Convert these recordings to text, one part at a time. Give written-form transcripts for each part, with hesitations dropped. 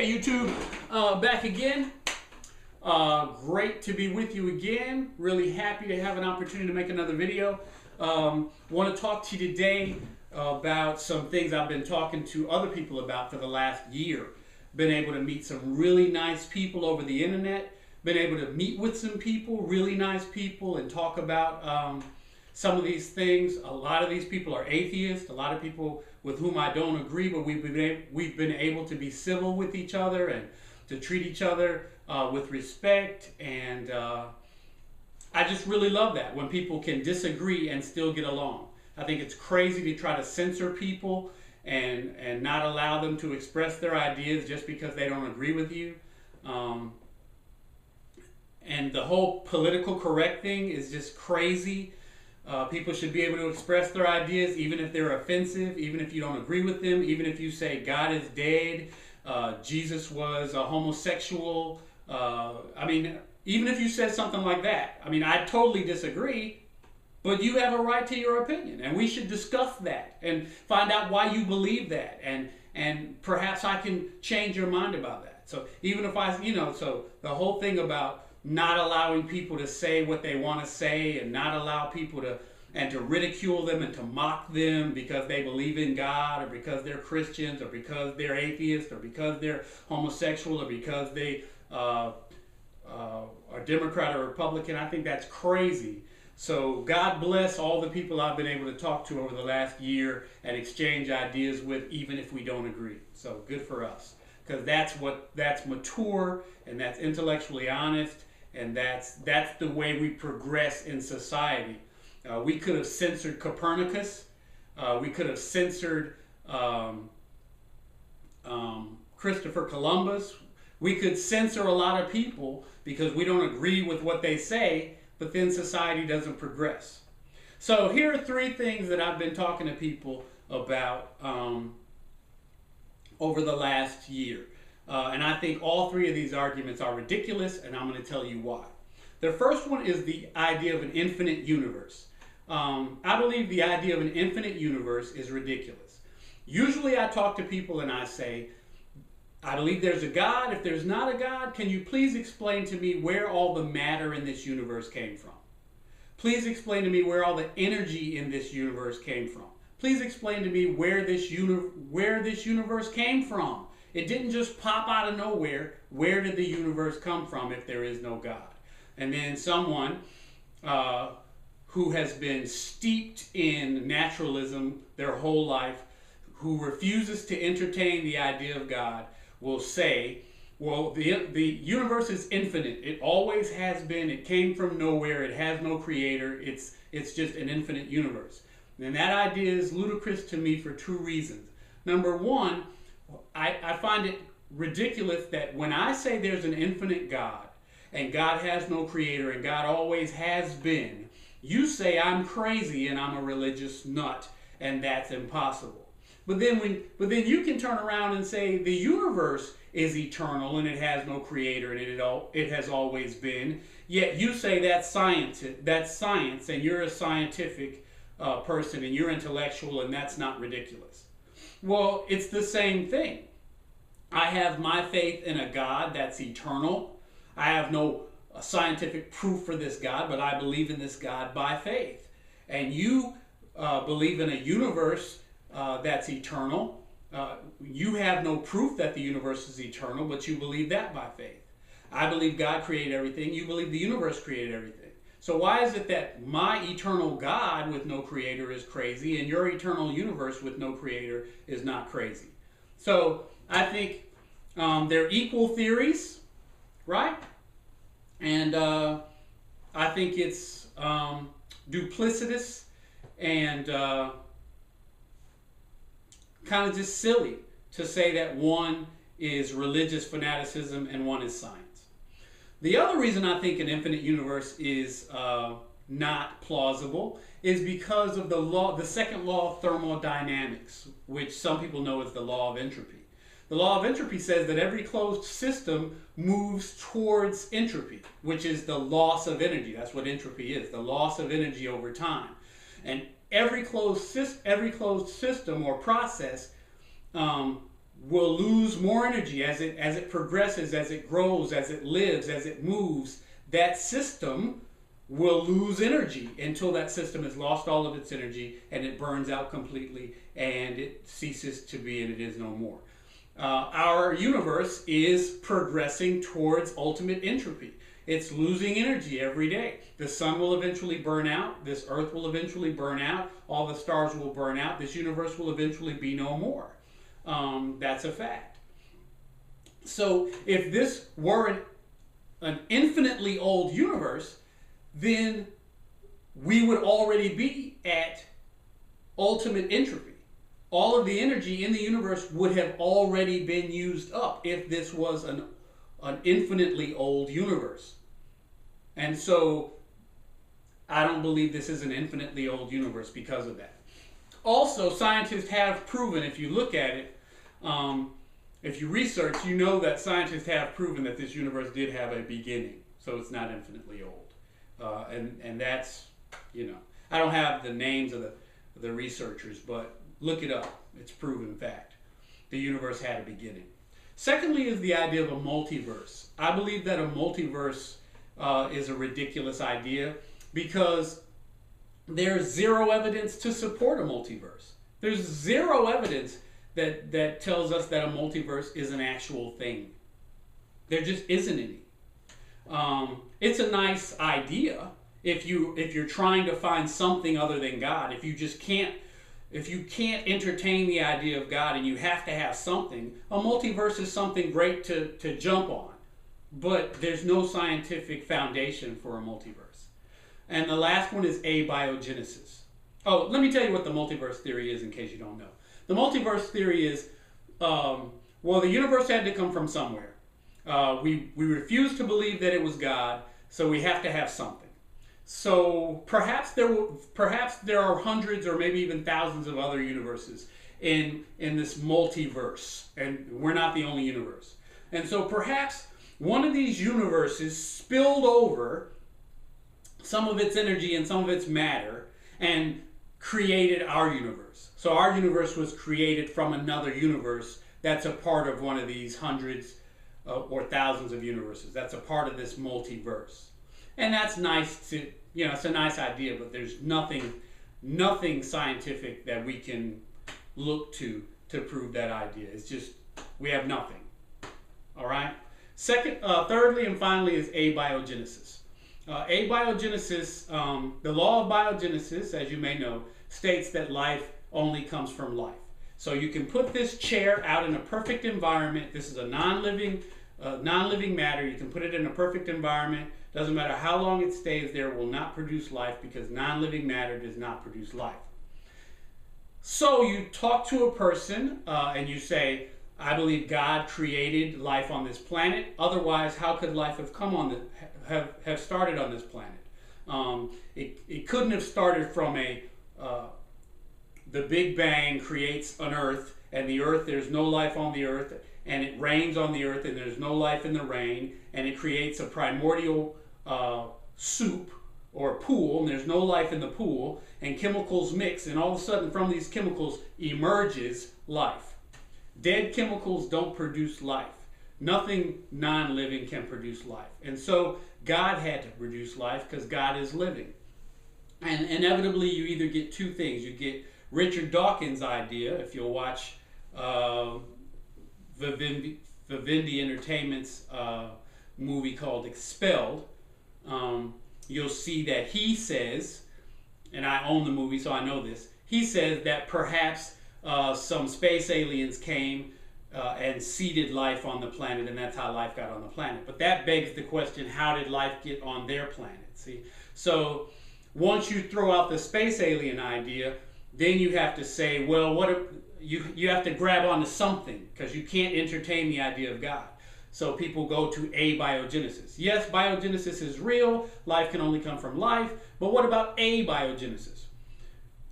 Hey YouTube, back again. Great to be with you again. Really happy to have an opportunity to make another video. Want to talk to you today about some things I've been talking to other people about for the last year. Been able to meet some really nice people over the internet. Been able to meet with some people, really nice people, and talk about some of these things. A lot of these people are atheists. A lot of people with whom I don't agree, but we've been able to be civil with each other and to treat each other with respect. And I just really love that when people can disagree and still get along. I think it's crazy to try to censor people and not allow them to express their ideas just because they don't agree with you. And the whole political correct thing is just crazy. People should be able to express their ideas even if they're offensive, even if you don't agree with them, even if you say God is dead, Jesus was a homosexual. I mean, even if you said something like that, I mean, I totally disagree, but you have a right to your opinion, and we should discuss that and find out why you believe that, and perhaps I can change your mind about that. So even if so the whole thing about not allowing people to say what they want to say and not allow people to ridicule them and to mock them because they believe in God or because they're Christians or because they're atheists or because they're homosexual or because they are Democrat or Republican. I think that's crazy. So God bless all the people I've been able to talk to over the last year and exchange ideas with, even if we don't agree. So good for us, because that's mature and that's intellectually honest. And that's the way we progress in society. We could have censored Copernicus. We could have censored Christopher Columbus. We could censor a lot of people because we don't agree with what they say, but then society doesn't progress. So here are three things that I've been talking to people about over the last year. And I think all three of these arguments are ridiculous, and I'm going to tell you why. The first one is the idea of an infinite universe. I believe the idea of an infinite universe is ridiculous. Usually I talk to people and I say, I believe there's a God. If there's not a God, can you please explain to me where all the matter in this universe came from? Please explain to me where all the energy in this universe came from. Please explain to me where this universe came from. It didn't just pop out of nowhere. Where did the universe come from if there is no God? And then someone who has been steeped in naturalism their whole life, who refuses to entertain the idea of God, will say, well, the universe is infinite. It always has been. It came from nowhere. It has no creator. It's just an infinite universe. And that idea is ludicrous to me for two reasons. Number one, I find it ridiculous that when I say there's an infinite God and God has no creator and God always has been, you say I'm crazy and I'm a religious nut and that's impossible. But then you can turn around and say the universe is eternal and it has no creator and it has always been. Yet you say that's science and you're a scientific person and you're intellectual and that's not ridiculous. Well, it's the same thing. I have my faith in a God that's eternal. I have no scientific proof for this God, but I believe in this God by faith. And you believe in a universe that's eternal. You have no proof that the universe is eternal, but you believe that by faith. I believe God created everything. You believe the universe created everything. So why is it that my eternal God with no creator is crazy and your eternal universe with no creator is not crazy? So I think they're equal theories, right? And I think it's duplicitous and kind of just silly to say that one is religious fanaticism and one is science. The other reason I think an infinite universe is not plausible is because of the second law of thermodynamics, which some people know as the law of entropy. The law of entropy says that every closed system moves towards entropy, which is the loss of energy. That's what entropy is, the loss of energy over time. And every closed system or process will lose more energy as it progresses, as it grows, as it lives, as it moves. That system will lose energy until that system has lost all of its energy and it burns out completely and it ceases to be and it is no more. Our universe is progressing towards ultimate entropy. It's losing energy every day. The sun will eventually burn out. This earth will eventually burn out. All the stars will burn out. This universe will eventually be no more. That's a fact. So if this were an infinitely old universe, then we would already be at ultimate entropy. All of the energy in the universe would have already been used up if this was an infinitely old universe. And so I don't believe this is an infinitely old universe because of that. Also, scientists have proven, if you look at it, if you research, you know that scientists have proven that this universe did have a beginning. So it's not infinitely old. And that's, I don't have the names of the researchers, but look it up. It's proven fact. The universe had a beginning. Secondly is the idea of a multiverse. I believe that a multiverse is a ridiculous idea because there's zero evidence to support a multiverse. There's zero evidence that tells us that a multiverse is an actual thing. There just isn't any. It's a nice idea if you're trying to find something other than God. If you can't entertain the idea of God and you have to have something, a multiverse is something great to jump on. But there's no scientific foundation for a multiverse. And the last one is abiogenesis. Oh, let me tell you what the multiverse theory is in case you don't know. The multiverse theory is, the universe had to come from somewhere. We refuse to believe that it was God, so we have to have something. So perhaps there are hundreds or maybe even thousands of other universes in this multiverse, and we're not the only universe. And so perhaps one of these universes spilled over some of its energy and some of its matter and created our universe. So our universe was created from another universe that's a part of one of these hundreds or thousands of universes. That's a part of this multiverse. And that's nice to, it's a nice idea, but there's nothing scientific that we can look to prove that idea. It's just, we have nothing. All right? Thirdly and finally is abiogenesis. Abiogenesis, the law of biogenesis, as you may know, states that life only comes from life. So you can put this chair out in a perfect environment. This is a non-living matter. You can put it in a perfect environment. Doesn't matter how long it stays there, will not produce life because non-living matter does not produce life. So you talk to a person and you say, I believe God created life on this planet. Otherwise, how could life have have started on this planet? It couldn't have started from the Big Bang creates an Earth, and the Earth, there's no life on the Earth, and it rains on the Earth, and there's no life in the rain, and it creates a primordial soup or pool, and there's no life in the pool, and chemicals mix, and all of a sudden from these chemicals emerges life. Dead chemicals don't produce life. Nothing non-living can produce life. And so God had to produce life because God is living. And inevitably you either get two things. You get Richard Dawkins' idea, if you'll watch Vivendi Entertainment's movie called Expelled, you'll see that he says, and I own the movie so I know this, he says that perhaps some space aliens came and seeded life on the planet, and that's how life got on the planet. But that begs the question, how did life get on their planet? See, so once you throw out the space alien idea, then you have to say, well, you have to grab onto something because you can't entertain the idea of God. So people go to abiogenesis. Yes, biogenesis is real. Life can only come from life. But what about abiogenesis?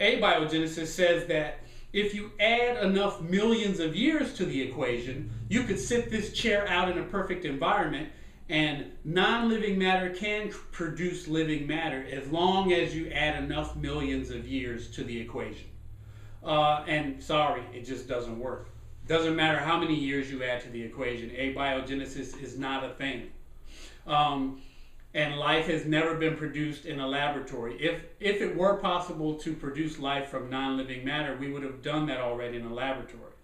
Abiogenesis says that if you add enough millions of years to the equation, you could sit this chair out in a perfect environment and non-living matter can produce living matter as long as you add enough millions of years to the equation. And sorry, it just doesn't work. Doesn't matter how many years you add to the equation. Abiogenesis is not a thing. And life has never been produced in a laboratory. If it were possible to produce life from non-living matter, we would have done that already in a laboratory.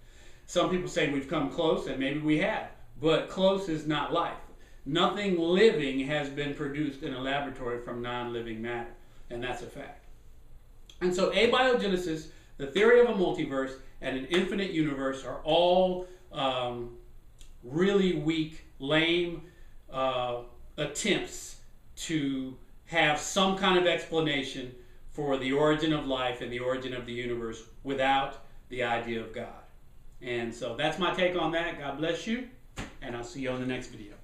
Some people say we've come close, and maybe we have, but close is not life. Nothing living has been produced in a laboratory from non-living matter, and that's a fact. And so abiogenesis, the theory of a multiverse, and an infinite universe are all really weak, lame attempts to have some kind of explanation for the origin of life and the origin of the universe without the idea of God. And so that's my take on that. God bless you, and I'll see you on the next video.